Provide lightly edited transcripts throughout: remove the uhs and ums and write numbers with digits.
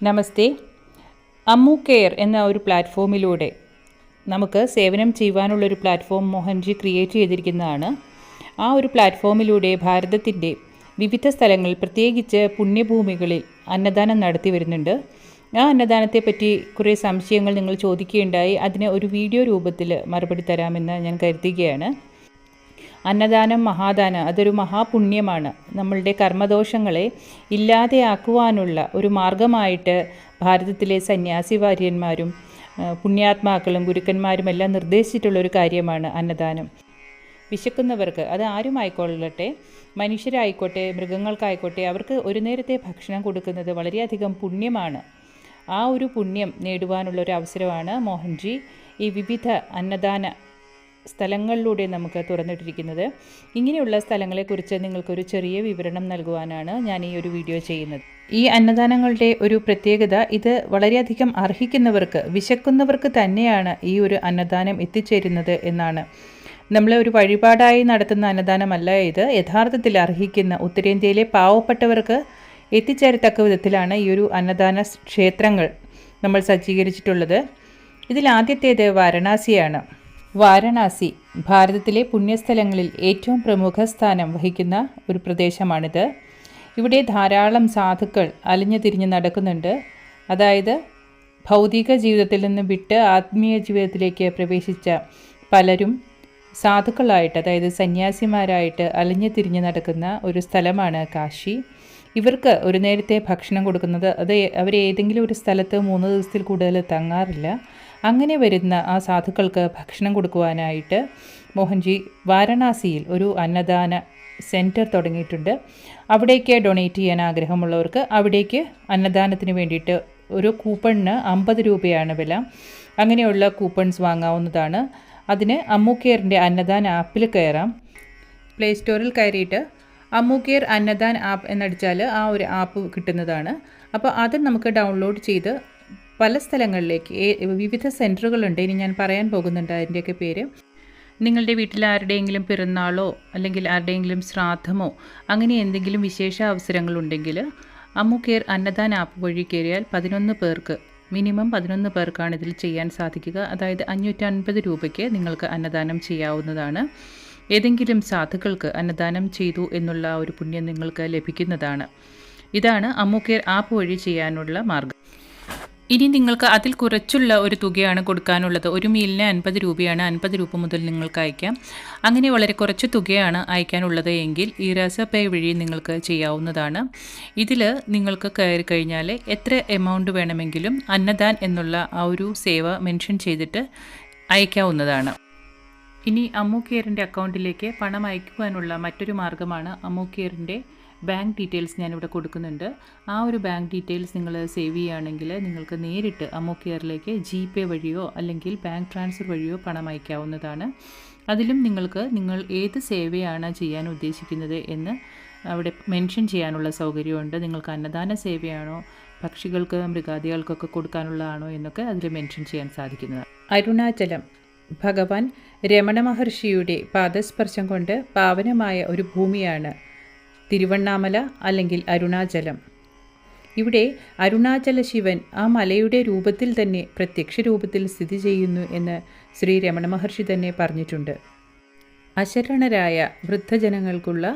നമസ്തേ. Ammu care എന്ന ഒരു പ്ലാറ്റ്ഫോമിലൂടെ നമുക്ക് സേവനം ചെയ്യുവാനുള്ളൊരു പ്ലാറ്റ്ഫോം മോഹൻജി ക്രിയേറ്റ് ചെയ്തിരിക്കുന്നതാണ്. ആ ഒരു പ്ലാറ്റ്ഫോമിലൂടെ ഭാരതത്തിൻ്റെ വിവിധ സ്ഥലങ്ങളിൽ, പ്രത്യേകിച്ച് പുണ്യഭൂമികളിൽ അന്നദാനം നടത്തി വരുന്നുണ്ട്. ആ അന്നദാനത്തെപ്പറ്റി കുറേ സംശയങ്ങൾ നിങ്ങൾ ചോദിക്കുകയുണ്ടായി. അതിന് ഒരു വീഡിയോ രൂപത്തിൽ മറുപടി തരാമെന്ന് ഞാൻ കരുതുകയാണ്. അന്നദാനം, മഹാദാനം, അതൊരു മഹാപുണ്യമാണ്. നമ്മളുടെ കർമ്മദോഷങ്ങളെ ഇല്ലാതെയാക്കുവാനുള്ള ഒരു മാർഗമായിട്ട് ഭാരതത്തിലെ സന്യാസി വാര്യന്മാരും പുണ്യാത്മാക്കളും ഗുരുക്കന്മാരും എല്ലാം നിർദ്ദേശിച്ചിട്ടുള്ളൊരു കാര്യമാണ് അന്നദാനം. വിശക്കുന്നവർക്ക്, അത് ആരുമായിക്കൊള്ളട്ടെ, മനുഷ്യരായിക്കോട്ടെ മൃഗങ്ങൾക്കായിക്കോട്ടെ, അവർക്ക് ഒരു നേരത്തെ ഭക്ഷണം കൊടുക്കുന്നത് വളരെയധികം പുണ്യമാണ്. ആ ഒരു പുണ്യം നേടുവാനുള്ളൊരു അവസരമാണ് മോഹൻജി ഈ വിവിധ അന്നദാന സ്ഥലങ്ങളിലൂടെ നമുക്ക് തുറന്നിട്ടിരിക്കുന്നത്. ഇങ്ങനെയുള്ള സ്ഥലങ്ങളെക്കുറിച്ച് നിങ്ങൾക്കൊരു ചെറിയ വിവരണം നൽകുവാനാണ് ഞാൻ ഈ ഒരു വീഡിയോ ചെയ്യുന്നത്. ഈ അന്നദാനങ്ങളുടെ ഒരു പ്രത്യേകത, ഇത് വളരെയധികം അർഹിക്കുന്നവർക്ക്, വിശക്കുന്നവർക്ക് തന്നെയാണ് ഈ ഒരു അന്നദാനം എത്തിച്ചേരുന്നത് എന്നാണ്. നമ്മൾ ഒരു വഴിപാടായി നടത്തുന്ന അന്നദാനമല്ല ഇത്. യഥാർത്ഥത്തിൽ അർഹിക്കുന്ന ഉത്തരേന്ത്യയിലെ പാവപ്പെട്ടവർക്ക് എത്തിച്ചേരത്തക്ക വിധത്തിലാണ് ഈ ഒരു അന്നദാന ക്ഷേത്രങ്ങൾ നമ്മൾ സജ്ജീകരിച്ചിട്ടുള്ളത്. ഇതിലാദ്യത്തേത് വാരണാസിയാണ്. വാരണാസി ഭാരതത്തിലെ പുണ്യസ്ഥലങ്ങളിൽ ഏറ്റവും പ്രമുഖ സ്ഥാനം വഹിക്കുന്ന ഒരു പ്രദേശമാണിത്. ഇവിടെ ധാരാളം സാധുക്കൾ അലിഞ്ഞു തിരിഞ്ഞ് നടക്കുന്നുണ്ട്. അതായത് ഭൗതിക ജീവിതത്തിൽ നിന്ന് വിട്ട് ആത്മീയ ജീവിതത്തിലേക്ക് പ്രവേശിച്ച പലരും സാധുക്കളായിട്ട്, അതായത് സന്യാസിമാരായിട്ട് അലിഞ്ഞു തിരിഞ്ഞ് നടക്കുന്ന ഒരു സ്ഥലമാണ് കാശി. ഇവർക്ക് ഒരു നേരത്തെ ഭക്ഷണം കൊടുക്കുന്നത്, അത് അവരേതെങ്കിലും ഒരു സ്ഥലത്ത് 3 ദിവസത്തിൽ കൂടുതൽ തങ്ങാറില്ല. അങ്ങനെ വരുന്ന ആ സാധുക്കൾക്ക് ഭക്ഷണം കൊടുക്കുവാനായിട്ട് മോഹൻജി വാരണാസിയിൽ ഒരു അന്നദാന സെൻറ്റർ തുടങ്ങിയിട്ടുണ്ട്. അവിടേക്ക് ഡൊണേറ്റ് ചെയ്യാൻ ആഗ്രഹമുള്ളവർക്ക് അവിടേക്ക് അന്നദാനത്തിന് വേണ്ടിയിട്ട് ഒരു കൂപ്പണിന് 50 രൂപയാണ് വില. അങ്ങനെയുള്ള കൂപ്പൺസ് വാങ്ങാവുന്നതാണ്. അതിന് അമ്മു കെയറിൻ്റെ അന്നദാൻ ആപ്പിൽ കയറാം. പ്ലേ സ്റ്റോറിൽ കയറിയിട്ട് അമ്മു കെയർ അന്നദാൻ ആപ്പ് എന്നടിച്ചാൽ ആ ഒരു ആപ്പ് കിട്ടുന്നതാണ്. അപ്പോൾ അത് നമുക്ക് ഡൗൺലോഡ് ചെയ്ത് പല സ്ഥലങ്ങളിലേക്ക്, വിവിധ സെൻറ്ററുകളുണ്ട്. ഇനി ഞാൻ പറയാൻ പോകുന്നുണ്ട് അതിൻ്റെയൊക്കെ പേര്. നിങ്ങളുടെ വീട്ടിൽ ആരുടെയെങ്കിലും പിറന്നാളോ അല്ലെങ്കിൽ ആരുടെയെങ്കിലും ശ്രാദ്ധമോ അങ്ങനെ എന്തെങ്കിലും വിശേഷ അവസരങ്ങളുണ്ടെങ്കിൽ അമ്മു കെയർ അന്നദാൻ ആപ്പ് വഴി കയറിയാൽ 11 പേർക്ക്, മിനിമം 11 പേർക്കാണ് ഇതിൽ ചെയ്യാൻ സാധിക്കുക. അതായത് 550 രൂപയ്ക്ക് നിങ്ങൾക്ക് അന്നദാനം ചെയ്യാവുന്നതാണ്. ഏതെങ്കിലും സാധുക്കൾക്ക് അന്നദാനം ചെയ്തു എന്നുള്ള ഒരു പുണ്യം നിങ്ങൾക്ക് ലഭിക്കുന്നതാണ്. ഇതാണ് അമ്മു കെയർ ആപ്പ് വഴി ചെയ്യാനുള്ള മാർഗം. ഇനി നിങ്ങൾക്ക് അതിൽ കുറച്ചുള്ള ഒരു തുകയാണ് കൊടുക്കാനുള്ളത്. ഒരു മീലിന് 50 രൂപയാണ്. 50 രൂപ മുതൽ നിങ്ങൾക്ക് അയക്കാം. അങ്ങനെ വളരെ കുറച്ച് തുകയാണ് അയക്കാനുള്ളത് എങ്കിൽ ഇറാസ പേ വഴി നിങ്ങൾക്ക് ചെയ്യാവുന്നതാണ്. ഇതിൽ നിങ്ങൾക്ക് കയറി കഴിഞ്ഞാൽ എത്ര എമൗണ്ട് വേണമെങ്കിലും അന്നദാൻ എന്നുള്ള ആ ഒരു സേവ മെൻഷൻ ചെയ്തിട്ട് അയക്കാവുന്നതാണ്. ഇനി അമ്മു കെയറിൻ്റെ അക്കൗണ്ടിലേക്ക് പണം അയക്കുവാനുള്ള മറ്റൊരു മാർഗ്ഗമാണ് അമ്മു കെയറിൻ്റെ ബാങ്ക് ഡീറ്റെയിൽസ് ഞാനിവിടെ കൊടുക്കുന്നുണ്ട്. ആ ഒരു ബാങ്ക് ഡീറ്റെയിൽസ് നിങ്ങൾ സേവ് ചെയ്യുകയാണെങ്കിൽ നിങ്ങൾക്ക് നേരിട്ട് അമ്മു കെയറിലേക്ക് GPay വഴിയോ അല്ലെങ്കിൽ ബാങ്ക് ട്രാൻസ്ഫർ വഴിയോ പണം അയക്കാവുന്നതാണ്. അതിലും നിങ്ങൾ ഏത് സേവയാണ് ചെയ്യാൻ ഉദ്ദേശിക്കുന്നത് എന്ന് അവിടെ മെൻഷൻ ചെയ്യാനുള്ള സൗകര്യമുണ്ട്. നിങ്ങൾക്ക് അന്നദാന സേവയാണോ, പക്ഷികൾക്ക് മൃഗാദികൾക്കൊക്കെ കൊടുക്കാനുള്ളതാണോ എന്നൊക്കെ അതിൽ മെൻഷൻ ചെയ്യാൻ സാധിക്കുന്നതാണ്. അരുണാചലം ഭഗവാൻ രമണ മഹർഷിയുടെ പാദസ്പർശം കൊണ്ട് പാവനമായ ഒരു ഭൂമിയാണ് തിരുവണ്ണാമല അല്ലെങ്കിൽ അരുണാചലം. ഇവിടെ അരുണാചല ശിവൻ ആ മലയുടെ രൂപത്തിൽ തന്നെ, പ്രത്യക്ഷ രൂപത്തിൽ സ്ഥിതി ചെയ്യുന്നു എന്ന് ശ്രീ രമണ മഹർഷി തന്നെ പറഞ്ഞിട്ടുണ്ട്. അശരണരായ വൃദ്ധജനങ്ങൾക്കുള്ള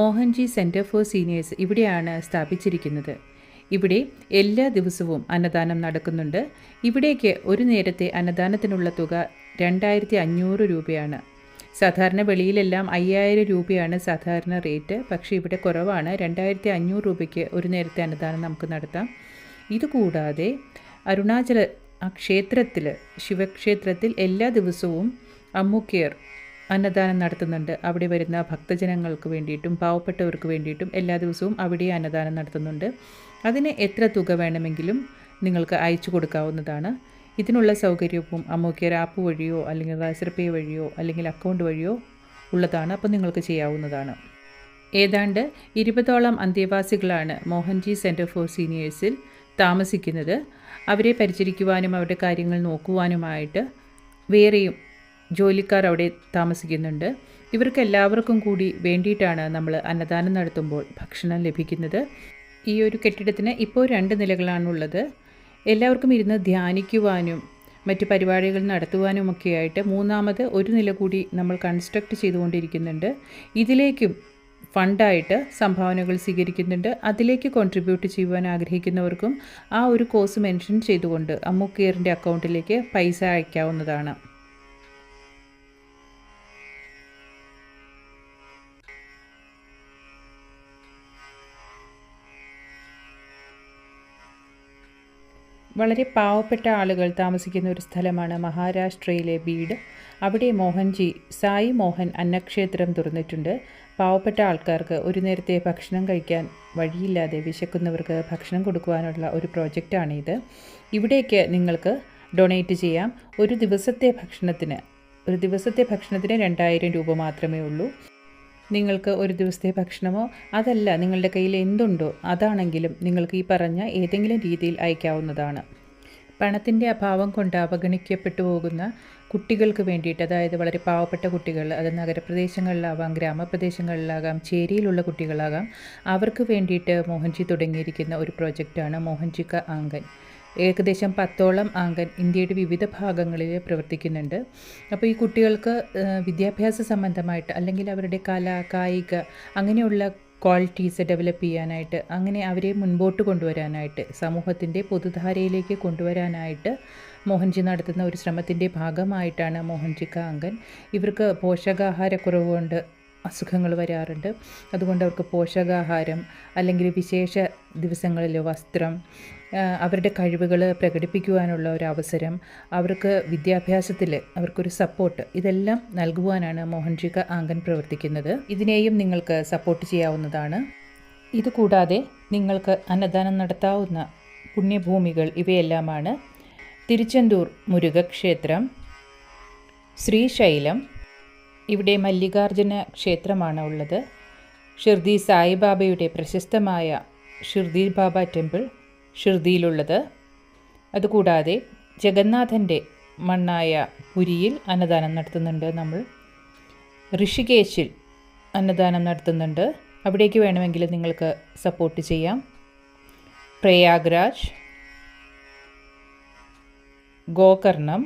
മോഹൻജി സെൻറ്റർ ഫോർ സീനിയേഴ്സ് ഇവിടെയാണ് സ്ഥാപിച്ചിരിക്കുന്നത്. ഇവിടെ എല്ലാ ദിവസവും അന്നദാനം നടക്കുന്നുണ്ട്. ഇവിടേക്ക് ഒരു നേരത്തെ അന്നദാനത്തിനുള്ള തുക 2500 രൂപയാണ്. സാധാരണ വെളിയിലെല്ലാം 5000 രൂപയാണ് സാധാരണ റേറ്റ്. പക്ഷേ ഇവിടെ കുറവാണ്. 2500 രൂപയ്ക്ക് ഒരു നേരത്തെ അന്നദാനം നമുക്ക് നടത്താം. ഇതുകൂടാതെ അരുണാചല ക്ഷേത്രത്തിൽ, ശിവക്ഷേത്രത്തിൽ എല്ലാ ദിവസവും അമ്മു കെയർ അന്നദാനം നടത്തുന്നുണ്ട്. അവിടെ വരുന്ന ഭക്തജനങ്ങൾക്ക് വേണ്ടിയിട്ടും പാവപ്പെട്ടവർക്ക് വേണ്ടിയിട്ടും എല്ലാ ദിവസവും അവിടെ അന്നദാനം നടത്തുന്നുണ്ട്. അതിന് എത്ര തുക വേണമെങ്കിലും നിങ്ങൾക്ക് അയച്ചു കൊടുക്കാവുന്നതാണ്. ഇതിനുള്ള സൗകര്യവും അമ്മു കെയർ ആപ്പ് വഴിയോ അല്ലെങ്കിൽ ഇറാസ പേ വഴിയോ അല്ലെങ്കിൽ അക്കൗണ്ട് വഴിയോ ഉള്ളതാണ്. അപ്പോൾ നിങ്ങൾക്ക് ചെയ്യാവുന്നതാണ്. ഏതാണ്ട് 20ഓളം അന്തേവാസികളാണ് മോഹൻജി സെൻറ്റർ ഫോർ സീനിയേഴ്സിൽ താമസിക്കുന്നത്. അവരെ പരിചരിക്കുവാനും അവരുടെ കാര്യങ്ങൾ നോക്കുവാനുമായിട്ട് വേറെയും ജോലിക്കാർ അവിടെ താമസിക്കുന്നുണ്ട്. ഇവർക്ക് എല്ലാവർക്കും കൂടി വേണ്ടിയിട്ടാണ് നമ്മൾ അന്നദാനം നടത്തുമ്പോൾ ഭക്ഷണം ലഭിക്കുന്നത്. ഈ ഒരു കെട്ടിടത്തിന് ഇപ്പോൾ 2 നിലകളാണുള്ളത്. എല്ലാവർക്കും ഇരുന്ന് ധ്യാനിക്കുവാനും മറ്റ് പരിപാടികൾ നടത്തുവാനുമൊക്കെയായിട്ട് മൂന്നാമത് ഒരു നില കൂടി നമ്മൾ കൺസ്ട്രക്റ്റ് ചെയ്തുകൊണ്ടിരിക്കുന്നുണ്ട്. ഇതിലേക്കും ഫണ്ടായിട്ട് സംഭാവനകൾ സ്വീകരിക്കുന്നുണ്ട്. അതിലേക്ക് കോൺട്രിബ്യൂട്ട് ചെയ്യുവാൻ ആഗ്രഹിക്കുന്നവർക്കും ആ ഒരു കോഴ്സ് മെൻഷൻ ചെയ്തുകൊണ്ട് അമ്മു കെയറിൻ്റെ അക്കൗണ്ടിലേക്ക് പൈസ അയക്കാവുന്നതാണ്. വളരെ പാവപ്പെട്ട ആളുകൾ താമസിക്കുന്ന ഒരു സ്ഥലമാണ് മഹാരാഷ്ട്രയിലെ ബീഡ്. അവിടെ മോഹൻജി സായി മോഹൻ അന്നക്ഷേത്രം തുറന്നിട്ടുണ്ട്. പാവപ്പെട്ട ആൾക്കാർക്ക് ഒരു നേരത്തെ ഭക്ഷണം കഴിക്കാൻ വഴിയില്ലാതെ വിശക്കുന്നവർക്ക് ഭക്ഷണം കൊടുക്കുവാനുള്ള ഒരു പ്രോജക്റ്റാണിത്. ഇവിടേക്ക് നിങ്ങൾക്ക് ഡൊണേറ്റ് ചെയ്യാം. ഒരു ദിവസത്തെ ഭക്ഷണത്തിന് 2000 രൂപ മാത്രമേ ഉള്ളൂ. നിങ്ങൾക്ക് ഒരു ദിവസത്തെ ഭക്ഷണമോ അതല്ല നിങ്ങളുടെ കയ്യിൽ എന്തുണ്ടോ അതാണെങ്കിലും നിങ്ങൾക്ക് ഈ പറഞ്ഞ ഏതെങ്കിലും രീതിയിൽ അയക്കാവുന്നതാണ്. പണത്തിൻ്റെ അഭാവം കൊണ്ട് അവഗണിക്കപ്പെട്ടു പോകുന്ന കുട്ടികൾക്ക് വേണ്ടിയിട്ട്, അതായത് വളരെ പാവപ്പെട്ട കുട്ടികൾ, അത് നഗരപ്രദേശങ്ങളിലാവാം, ഗ്രാമപ്രദേശങ്ങളിലാകാം, ചേരിയിലുള്ള കുട്ടികളാകാം, അവർക്ക് വേണ്ടിയിട്ട് മോഹൻജി തുടങ്ങിയിരിക്കുന്ന ഒരു പ്രോജക്റ്റാണ് മോഹൻജി കാ ആംഗൻ. ഏകദേശം 10ഓളം ആംഗൻ ഇന്ത്യയുടെ വിവിധ ഭാഗങ്ങളിൽ പ്രവർത്തിക്കുന്നുണ്ട്. അപ്പോൾ ഈ കുട്ടികൾക്ക് വിദ്യാഭ്യാസ സംബന്ധമായിട്ട് അല്ലെങ്കിൽ അവരുടെ കല, കായിക അങ്ങനെയുള്ള ക്വാളിറ്റീസ് ഡെവലപ്പ് ചെയ്യാനായിട്ട്, അങ്ങനെ അവരെ മുൻപോട്ട് കൊണ്ടുവരാനായിട്ട്, സമൂഹത്തിൻ്റെ പൊതുധാരയിലേക്ക് കൊണ്ടുവരാനായിട്ട് മോഹൻജി നടത്തുന്ന ഒരു ശ്രമത്തിൻ്റെ ഭാഗമായിട്ടാണ് മോഹൻജി കാ ആംഗൻ. ഇവർക്ക് പോഷകാഹാരക്കുറവ് കൊണ്ട് അസുഖങ്ങൾ വരാറുണ്ട്. അതുകൊണ്ട് അവർക്ക് പോഷകാഹാരം അല്ലെങ്കിൽ വിശേഷ ദിവസങ്ങളിൽ വസ്ത്രം, അവരുടെ കഴിവുകൾ പ്രകടിപ്പിക്കുവാനുള്ള ഒരു അവസരം, അവർക്ക് വിദ്യാഭ്യാസത്തിൽ അവർക്കൊരു സപ്പോർട്ട്, ഇതെല്ലാം നൽകുവാനാണ് മോഹൻജി കാ ആംഗൻ പ്രവർത്തിക്കുന്നത്. ഇതിനെയും നിങ്ങൾക്ക് സപ്പോർട്ട് ചെയ്യാവുന്നതാണ്. ഇതുകൂടാതെ നിങ്ങൾക്ക് അന്നദാനം നടത്താവുന്ന പുണ്യഭൂമികൾ ഇവയെല്ലാമാണ് തിരുച്ചെന്തൂർ മുരുകക്ഷേത്രം, ശ്രീശൈലം, ഇവിടെ മല്ലികാർജുന ക്ഷേത്രമാണ് ഉള്ളത്, ഷിർദി സായിബാബയുടെ പ്രശസ്തമായ ഷിർദി ബാബ ടെമ്പിൾ ഷിർദിയിലുള്ളത്. അതുകൂടാതെ ജഗന്നാഥൻ്റെ മണ്ണായ പുരിയിൽ അന്നദാനം നടത്തുന്നുണ്ട്. നമ്മൾ ഋഷികേശിൽ അന്നദാനം നടത്തുന്നുണ്ട്. അവിടേക്ക് വേണമെങ്കിൽ നിങ്ങൾക്ക് സപ്പോർട്ട് ചെയ്യാം. പ്രയാഗ്രാജ്, ഗോകർണം,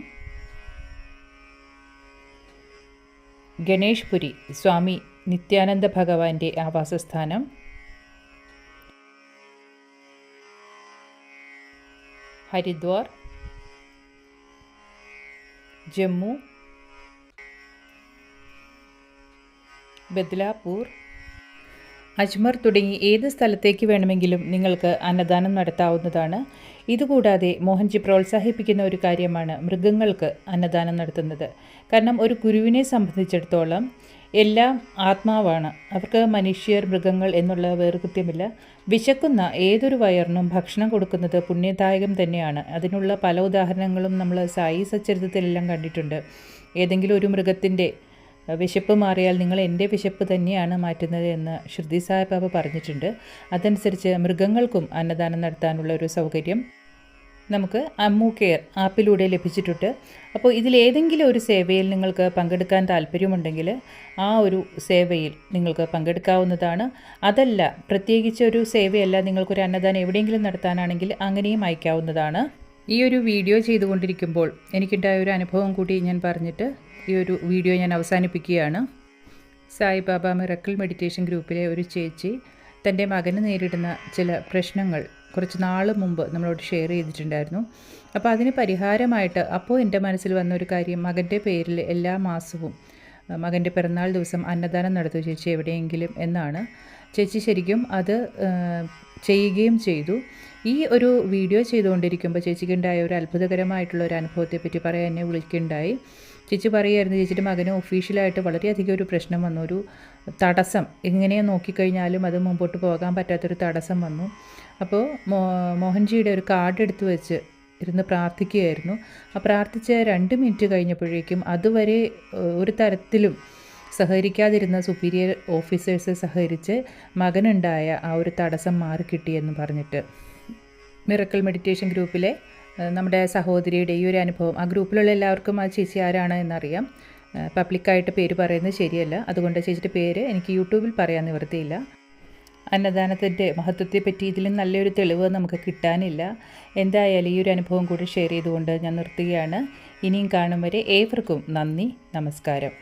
ഗണേഷ്പുരി സ്വാമി നിത്യാനന്ദ ഭഗവാന്റെ ആവാസസ്ഥാനം, ഹരിദ്വാർ, ജമ്മു, ബദ്ലാപൂർ, അജ്മർ തുടങ്ങി ഏത് സ്ഥലത്തേക്ക് വേണമെങ്കിലും നിങ്ങൾക്ക് അന്നദാനം നടത്താവുന്നതാണ്. ഇതുകൂടാതെ മോഹൻജി പ്രോത്സാഹിപ്പിക്കുന്ന ഒരു കാര്യമാണ് മൃഗങ്ങൾക്ക് അന്നദാനം നടത്തുന്നത്. കാരണം ഒരു ഗുരുവിനെ സംബന്ധിച്ചിടത്തോളം എല്ലാം ആത്മാവാണ്. അവർക്ക് മനുഷ്യർ, മൃഗങ്ങൾ എന്നുള്ള വേർകൃത്യമില്ല. വിശക്കുന്ന ഏതൊരു വയറിനും ഭക്ഷണം കൊടുക്കുന്നത് പുണ്യദായകം തന്നെയാണ്. അതിനുള്ള പല ഉദാഹരണങ്ങളും നമ്മൾ സായി സച്ചരിതത്തിലെല്ലാം കണ്ടിട്ടുണ്ട്. ഏതെങ്കിലും ഒരു മൃഗത്തിൻ്റെ വിശപ്പ് മാറിയാൽ നിങ്ങൾ എൻ്റെ വിശപ്പ് തന്നെയാണ് മാറ്റുന്നത് എന്ന് ഷിർദി സായിബാബ പറഞ്ഞിട്ടുണ്ട്. അതനുസരിച്ച് മൃഗങ്ങൾക്കും അന്നദാനം നടത്താനുള്ള ഒരു സൗകര്യം നമുക്ക് അമ്മു കെയർ ആപ്പിലൂടെ ലഭിച്ചിട്ടുണ്ട്. അപ്പോൾ ഇതിലേതെങ്കിലും ഒരു സേവയിൽ നിങ്ങൾക്ക് പങ്കെടുക്കാൻ താല്പര്യമുണ്ടെങ്കിൽ ആ ഒരു സേവയിൽ നിങ്ങൾക്ക് പങ്കെടുക്കാവുന്നതാണ്. അതല്ല, പ്രത്യേകിച്ച് ഒരു സേവയല്ല, നിങ്ങൾക്കൊരു അന്നദാനം എവിടെയെങ്കിലും നടത്താനാണെങ്കിൽ അങ്ങനെയും അയക്കാവുന്നതാണ്. ഈ ഒരു വീഡിയോ ചെയ്തുകൊണ്ടിരിക്കുമ്പോൾ എനിക്കുണ്ടായ ഒരു അനുഭവം കൂടി ഞാൻ പറഞ്ഞിട്ട് ഈ ഒരു വീഡിയോ ഞാൻ അവസാനിപ്പിക്കുകയാണ്. സായിബാബ മിറക്കിൾ മെഡിറ്റേഷൻ ഗ്രൂപ്പിലെ ഒരു ചേച്ചി തൻ്റെ മകന് നേരിടുന്ന ചില പ്രശ്നങ്ങൾ കുറച്ച് നാൾ മുമ്പ് നമ്മളോട് ഷെയർ ചെയ്തിട്ടുണ്ടായിരുന്നു. അപ്പോൾ അതിന് പരിഹാരമായിട്ട് അപ്പോൾ എൻ്റെ മനസ്സിൽ വന്ന ഒരു കാര്യം, മകൻ്റെ പേരിൽ എല്ലാ മാസവും മകൻ്റെ പിറന്നാൾ ദിവസം അന്നദാനം നടത്തും ചേച്ചി എവിടെയെങ്കിലും എന്നാണ്. ചേച്ചി ശരിക്കും അത് ചെയ്യുകയും ചെയ്തു. ഈ ഒരു വീഡിയോ ചെയ്തുകൊണ്ടിരിക്കുമ്പോൾ ചേച്ചിക്കുണ്ടായ ഒരു അത്ഭുതകരമായിട്ടുള്ള ഒരു അനുഭവത്തെപ്പറ്റി പറയാൻ എന്നെ വിളിക്കുകയുണ്ടായി. ചേച്ചി പറയുമായിരുന്നു, ചേച്ചിയുടെ മകന് ഒഫീഷ്യലായിട്ട് വളരെയധികം ഒരു പ്രശ്നം വന്നു, ഒരു തടസ്സം, എങ്ങനെ നോക്കിക്കഴിഞ്ഞാലും അത് മുമ്പോട്ട് പോകാൻ പറ്റാത്തൊരു തടസ്സം വന്നു. അപ്പോൾ മോഹൻജിയുടെ ഒരു കാർഡ് എടുത്ത് വെച്ച് ഇരുന്ന് പ്രാർത്ഥിക്കുകയായിരുന്നു. ആ പ്രാർത്ഥിച്ച 2 മിനിറ്റ് കഴിഞ്ഞപ്പോഴേക്കും അതുവരെ ഒരു തരത്തിലും സഹകരിക്കാതിരുന്ന സുപ്പീരിയർ ഓഫീസേഴ്സ് സഹകരിച്ച് മകനുണ്ടായ ആ ഒരു തടസ്സം മാറിക്കിട്ടിയെന്ന് പറഞ്ഞിട്ട് മിറക്കിൾ മെഡിറ്റേഷൻ ഗ്രൂപ്പിലെ നമ്മുടെ സഹോദരിയുടെ ഈ ഒരു അനുഭവം, ആ ഗ്രൂപ്പിലുള്ള എല്ലാവർക്കും ആ ചേച്ചി ആരാണ് എന്നറിയാം. പബ്ലിക്കായിട്ട് പേര് പറയുന്നത് ശരിയല്ല, അതുകൊണ്ട് ചേച്ചിയുടെ പേര് എനിക്ക് യൂട്യൂബിൽ പറയാൻ നിവൃത്തിയില്ല. അന്നദാനത്തിൻ്റെ മഹത്വത്തെപ്പറ്റി ഇതിലും നല്ലൊരു തെളിവ് നമുക്ക് കിട്ടാനില്ല. എന്തായാലും ഈ ഒരു അനുഭവം കൂടി ഷെയർ ചെയ്തുകൊണ്ട് ഞാൻ നിർത്തുകയാണ്. ഇനിയും കാണും വരെ ഏവർക്കും നന്ദി, നമസ്കാരം.